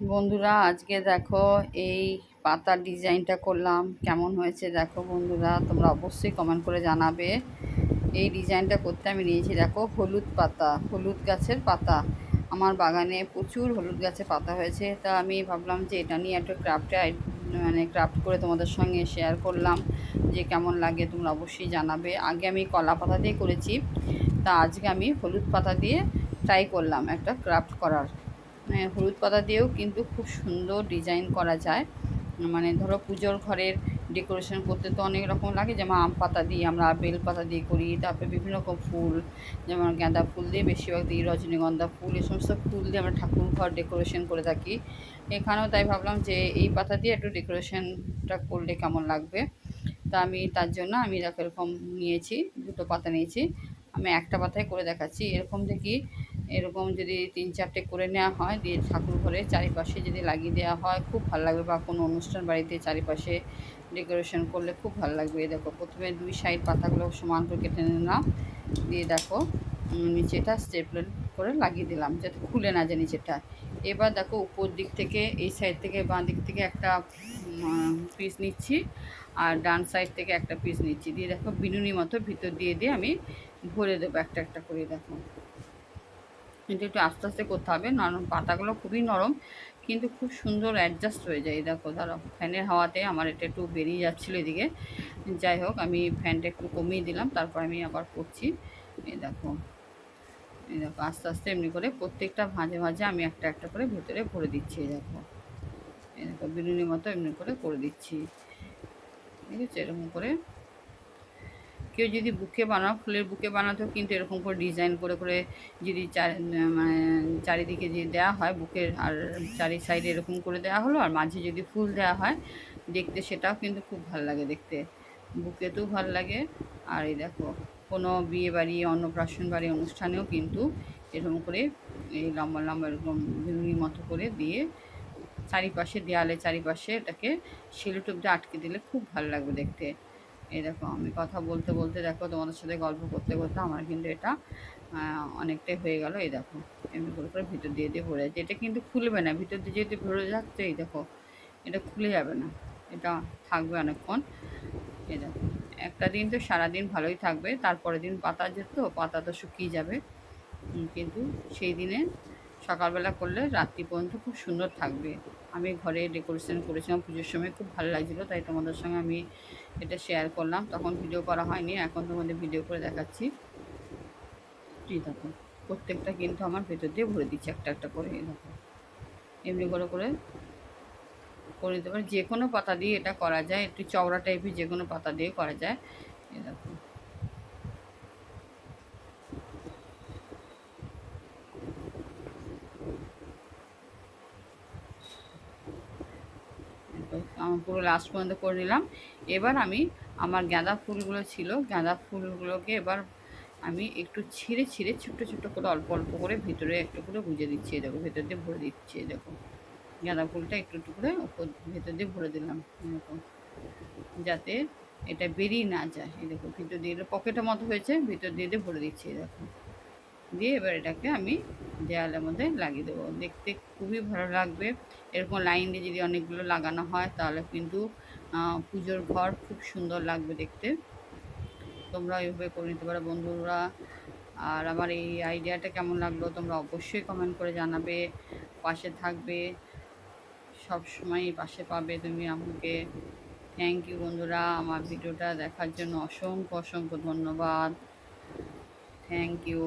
বন্ধুরা, আজকে দেখো এই পাতার ডিজাইনটা করলাম, কেমন হয়েছে দেখো বন্ধুরা। তোমরা অবশ্যই কমেন্ট করে জানাবে। এই ডিজাইনটা করতে আমি নিয়েছি দেখো হলুদ পাতা, হলুদ গাছের পাতা। আমার বাগানে প্রচুর হলুদ গাছের পাতা হয়েছে, তা আমি ভাবলাম যে এটা নিয়ে একটা ক্রাফট করে তোমাদের সঙ্গে শেয়ার করলাম, যে কেমন লাগে তোমরা অবশ্যই জানাবে। আগে আমি কলা পাতা দিয়ে করেছি, তা আজকে আমি হলুদ পাতা দিয়ে ট্রাই করলাম একটা ক্রাফট করার। হলুদ পাতা দিয়েও কিন্তু খুব সুন্দর ডিজাইন করা যায়। মানে ধরো পুজোর ঘরের ডেকোরেশন করতে তো অনেক রকম লাগে, যেমন আম পাতা দিয়ে, আমরা বেল পাতা দিয়ে করি, তারপরে বিভিন্ন রকম ফুল, যেমন গাঁদা ফুল দিয়ে বেশিরভাগ দিই, রজনীগন্ধা ফুল, এই সমস্ত ফুল দিয়ে আমরা ঠাকুর ঘর ডেকোরেশন করে থাকি। এখানেও তাই ভাবলাম যে এই পাতা দিয়ে একটু ডেকোরেশনটা করলে কেমন লাগবে। তা আমি তার জন্য আমি দেখো এরকম নিয়েছি, দুটো পাতা নিয়েছি। আমি একটা পাতায় করে দেখাচ্ছি। এরকম দেখি, এরকম যদি 3-4টে করে নেওয়া হয়, দিয়ে ঠাকুর ঘরের চারিপাশে যদি লাগিয়ে দেওয়া হয় খুব ভালো লাগবে, বা কোনো অনুষ্ঠান বাড়িতে চারিপাশে ডেকোরেশন করলে খুব ভালো লাগবে। এই দেখো প্রথমে 2 সাইড পাতাগুলো সমান করে কেটে নিলাম, দিয়ে দেখো নিচেটা স্টেপলার করে লাগিয়ে দিলাম যাতে খুলে না যায় নিচেটা। এবার দেখো উপর দিক থেকে, এই সাইড থেকে বাঁ দিক থেকে একটা পিস নিচ্ছি, আর ডান সাইড থেকে একটা পিস নিচ্ছি, দিয়ে দেখো বিনুনি মতো ভিতর দিয়ে দিয়ে আমি ভরে দেবো একটা একটা করে। দেখো কিন্তু একটু আস্তে আস্তে করতে হবে, নরম পাতাগুলো খুবই নরম, কিন্তু খুব সুন্দর অ্যাডজাস্ট হয়ে যায়। দেখো ধরো ফ্যানের হাওয়াতে আমার এটা একটু বেরিয়ে যাচ্ছিলো এদিকে, যাই হোক আমি ফ্যানটা একটু কমিয়ে দিলাম, তারপর আমি আবার করছি। এই দেখো, এই দেখো আস্তে আস্তে এমনি করে প্রত্যেকটা ভাঁজে ভাঁজে আমি একটা একটা করে ভেতরে ভরে দিচ্ছি। এই দেখো, এই দেখো বিনুনি মতো এমনি করে দিচ্ছি, ঠিক আছে। এরকম করে কেউ যদি বুকে বানাও, ফুলের বুকে বানাতেও কিন্তু এরকম করে ডিজাইন করে করে যদি মানে চারিদিকে যদি দেওয়া হয় বুকের, আর চারি সাইডে এরকম করে দেওয়া হলো, আর মাঝে যদি ফুল দেওয়া হয় দেখতে, সেটাও কিন্তু খুব ভালো লাগে দেখতে, বুকেতেও ভালো লাগে। আর এই দেখো কোনো বিয়ে বাড়ি, অন্নপ্রাশন বাড়ি অনুষ্ঠানেও কিন্তু এরকম করে এই লম্বা লম্বা এরকম বেলুনির মতো করে দিয়ে চারিপাশে, দেয়ালে চারিপাশে এটাকে সেলোটেপ দিয়ে আটকে দিলে খুব ভালো লাগবে দেখতে। এই দেখো আমি কথা বলতে বলতে দেখো তোমাদের সাথে গল্প করতে করতে আমার কিন্তু এটা অনেকটাই হয়ে গেল। এই দেখো এমনি করে করে ভিতর দিয়ে দিয়ে ভরে যাচ্ছে, এটা কিন্তু খুলবে না, ভিতর দিয়ে যেহেতু ভরে যাচ্ছে, এই দেখো এটা খুলে যাবে না, এটা থাকবে অনেকক্ষণ। এই দেখো একটা দিন তো সারাদিন ভালোই থাকবে, তারপরের দিন পাতা যেত, পাতা তো শুকিয়ে যাবে, কিন্তু সেই দিনে সকালবেলা করলে রাত্রি পর্যন্ত খুব সুন্দর থাকবে। আমি ঘরে ডেকোরেশন করেছিলাম পুজোর সময়, খুব ভালো লাগছিলো, তাই তোমাদের সঙ্গে আমি এটা শেয়ার করলাম। তখন ভিডিও করা হয়নি, এখন তোমাদের ভিডিও করে দেখাচ্ছি। এই দেখো প্রত্যেকটা কিন্তু আমার ভেতর দিয়ে ভরে দিচ্ছি একটা একটা করে। এই দেখো এমনি করে করে করে দিতে পারে, যে কোনো পাতা দিয়ে এটা করা যায়, একটু চওড়া টাইপের যে কোনো পাতা দিয়ে করা যায়। এই দেখো আমার পুরো লাস্ট পর্যন্ত করে নিলাম। এবার আমি আমার গাঁদা ফুলগুলো ছিল, গাঁদা ফুলগুলোকে এবার আমি একটু ছিঁড়ে ছিঁড়ে ছোট্টো ছোট্টো করে অল্প অল্প করে ভিতরে একটু করে গুঁজে দিচ্ছি। দেখো ভেতর দিয়ে ভরে দিচ্ছি, দেখো গাঁদা ফুলটা একটু একটু করে ওপর ভেতর দিয়ে ভরে দিলাম, এরকম যাতে এটা বেরিয়ে না যায়। এই দেখো ভিতর দিয়ে পকেটের মতো হয়েছে, ভিতর দিয়ে দিয়ে ভরে দিচ্ছি। দেখো দিয়ে এবার এটাকে আমি দেওয়ালের মধ্যে লাগিয়ে দেবো, দেখতে খুবই ভালো লাগবে। এরকম লাইন দিয়ে যদি অনেকগুলো লাগানো হয় তাহলে কিন্তু পুজোর ঘর খুব সুন্দর লাগবে দেখতে। তোমরা এইভাবে করে নিতে পারো বন্ধুরা। আর আমার এই আইডিয়াটা কেমন লাগলো তোমরা অবশ্যই কমেন্ট করে জানাবে, পাশে থাকবে, সব সময় পাশে পাবে তুমি আমাকে। থ্যাংক ইউ বন্ধুরা, আমার ভিডিওটা দেখার জন্য অসংখ্য অসংখ্য ধন্যবাদ। Thank you.